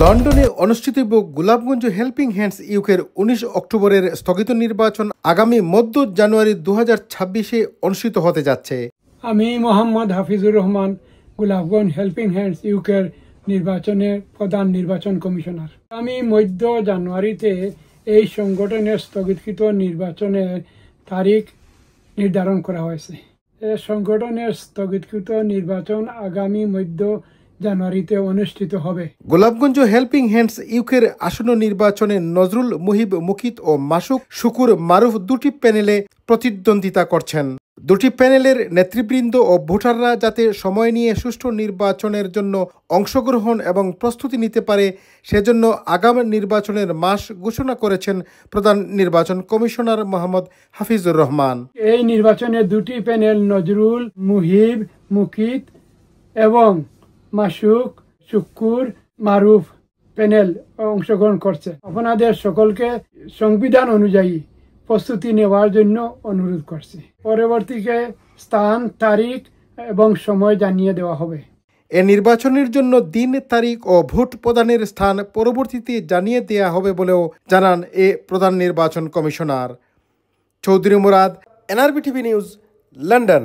লন্ডনে অনুষ্ঠিতব্য Golapganj helping hands ইউকের ১৯ অক্টোবরের স্থগিত নির্বাচন আগামী মধ্য জানুয়ারি ২০২৬-এ অনুষ্ঠিত হতে যাচ্ছে। আমি মোহাম্মদ হাফিজুর রহমান, গোলাপগঞ্জ হেল্পিং হ্যান্ডস ইউকের নির্বাচনের প্রধান নির্বাচন কমিশনার। আগামী মধ্য জানুয়ারিতে এই সংগঠনের স্থগিতকৃত নির্বাচনের তারিখ নির্ধারণ করা হয়েছে। এই সংগঠনের স্থগিতকৃত নির্বাচন আগামী মধ্য জানুয়ারিতে অনুষ্ঠিত হবে। গোলাপগঞ্জ হেল্পিং হ্যান্ডস ইউকের আসন্ন নির্বাচনে নজরুল, মুহিব, মুকিত ও মাসুক শুকুর মারুফ দুটি প্যানেলে প্রতিদ্বন্দ্বিতা করছেন। দুটি প্যানেলের নেতৃবৃন্দ ও ভোটাররা যাতে সময় নিয়ে সুষ্ঠু নির্বাচনের জন্য অংশগ্রহণ এবং প্রস্তুতি নিতে পারে সেজন্য আগামী নির্বাচনের মাস ঘোষণা করেছেন প্রধান নির্বাচন কমিশনার মোহাম্মদ হাফিজুর রহমান। এই নির্বাচনে দুটি প্যানেল নজরুল, মুহিব, মুকিত এবং মাসুক, শুকুর, মারুফ প্যানেল অংশগ্রহণ করছে। আপনাদের সকলকে সংবিধান অনুযায়ী প্রস্তুতি নেওয়ার জন্য অনুরোধ করছি। পরবর্তীতে স্থান, তারিখ এবং সময় জানিয়ে দেওয়া হবে। এ নির্বাচনের জন্য দিন, তারিখ ও ভোট প্রদানের স্থান পরবর্তীতে জানিয়ে দেওয়া হবে বলেও জানান এ প্রধান নির্বাচন commissioner. Chowdhury Murad, NRB TV news, London.